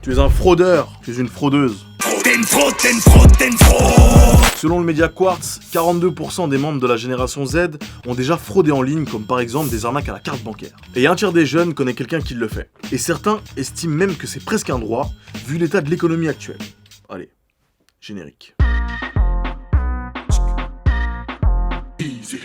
Tu es un fraudeur, tu es une fraudeuse. Selon le média Quartz, 42% des membres de la génération Z ont déjà fraudé en ligne, comme par exemple des arnaques à la carte bancaire. Et un tiers des jeunes connaît quelqu'un qui le fait. Et certains estiment même que c'est presque un droit, vu l'état de l'économie actuelle. Allez, générique.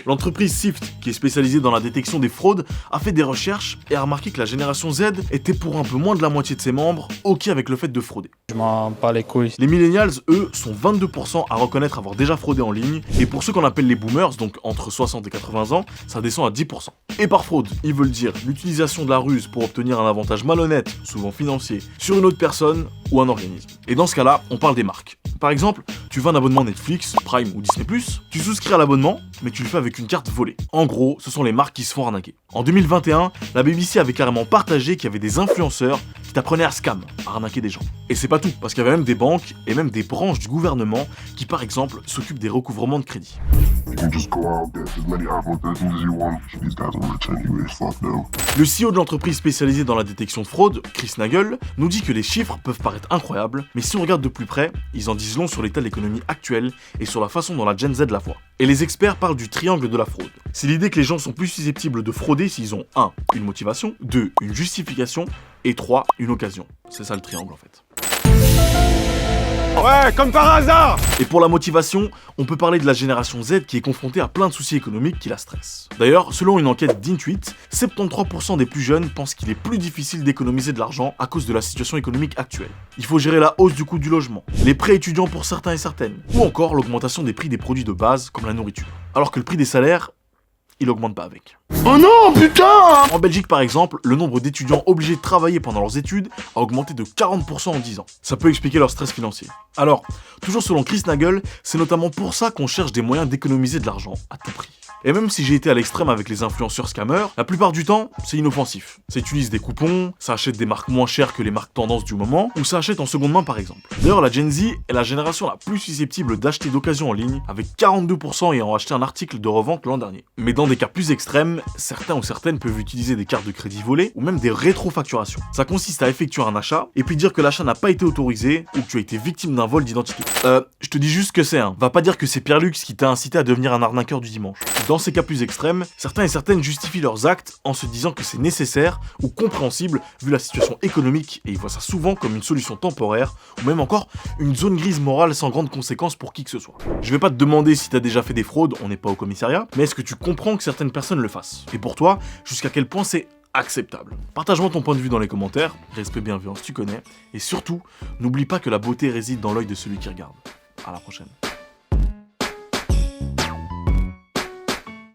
L'entreprise Sift, qui est spécialisée dans la détection des fraudes, a fait des recherches et a remarqué que la génération Z était pour un peu moins de la moitié de ses membres OK avec le fait de frauder. Je m'en bats les couilles. Les millennials, eux, sont 22% à reconnaître avoir déjà fraudé en ligne, et pour ceux qu'on appelle les boomers, donc entre 60 et 80 ans, ça descend à 10%. Et par fraude, ils veulent dire l'utilisation de la ruse pour obtenir un avantage malhonnête, souvent financier, sur une autre personne ou un organisme. Et dans ce cas-là, on parle des marques. Par exemple, tu veux un abonnement Netflix, Prime ou Disney+, tu souscris à l'abonnement, mais tu le fais avec une carte volée. En gros, ce sont les marques qui se font arnaquer. En 2021, la BBC avait carrément partagé qu'il y avait des influenceurs qui t'apprenaient à scam, à arnaquer des gens. Et c'est pas tout, parce qu'il y avait même des banques et même des branches du gouvernement qui, par exemple, s'occupent des recouvrements de crédit. Le CEO de l'entreprise spécialisée dans la détection de fraude, Chris Nagel, nous dit que les chiffres peuvent paraître incroyables, mais si on regarde de plus près, ils en disent long sur l'état de l'économie actuelle et sur la façon dont la Gen Z la voit. Et les experts parlent du triangle de la fraude. C'est l'idée que les gens sont plus susceptibles de frauder s'ils ont 1. Une motivation, 2. Une justification, et 3. Une occasion. C'est ça le triangle en fait. Ouais, comme par hasard! Et pour la motivation, on peut parler de la génération Z qui est confrontée à plein de soucis économiques qui la stressent. D'ailleurs, selon une enquête d'Intuit, 73% des plus jeunes pensent qu'il est plus difficile d'économiser de l'argent à cause de la situation économique actuelle. Il faut gérer la hausse du coût du logement, les prêts étudiants pour certains et certaines, ou encore l'augmentation des prix des produits de base comme la nourriture. Alors que le prix des salaires, il augmente pas avec. Oh non, putain! En Belgique par exemple, le nombre d'étudiants obligés de travailler pendant leurs études a augmenté de 40% en 10 ans. Ça peut expliquer leur stress financier. Alors, toujours selon Chris Nagel, c'est notamment pour ça qu'on cherche des moyens d'économiser de l'argent à tout prix. Et même si j'ai été à l'extrême avec les influenceurs scammers, la plupart du temps, c'est inoffensif. Ça utilise des coupons, ça achète des marques moins chères que les marques tendance du moment, ou ça achète en seconde main par exemple. D'ailleurs, la Gen Z est la génération la plus susceptible d'acheter d'occasion en ligne, avec 42% ayant acheté un article de revente l'an dernier. Mais dans des cas plus extrêmes, certains ou certaines peuvent utiliser des cartes de crédit volées, ou même des rétrofacturations. Ça consiste à effectuer un achat, et puis dire que l'achat n'a pas été autorisé, ou que tu as été victime d'un vol d'identité. Je te dis juste ce que c'est, hein. Va pas dire que c'est Pierre Lux qui t'a incité à devenir un arnaqueur du dimanche. Dans ces cas plus extrêmes, certains et certaines justifient leurs actes en se disant que c'est nécessaire ou compréhensible vu la situation économique et ils voient ça souvent comme une solution temporaire ou même encore une zone grise morale sans grande conséquence pour qui que ce soit. Je vais pas te demander si t'as déjà fait des fraudes, on n'est pas au commissariat, mais est-ce que tu comprends que certaines personnes le fassent? Et pour toi, jusqu'à quel point c'est acceptable? Partage-moi ton point de vue dans les commentaires, respect, bienveillance, tu connais, et surtout, n'oublie pas que la beauté réside dans l'œil de celui qui regarde. À la prochaine.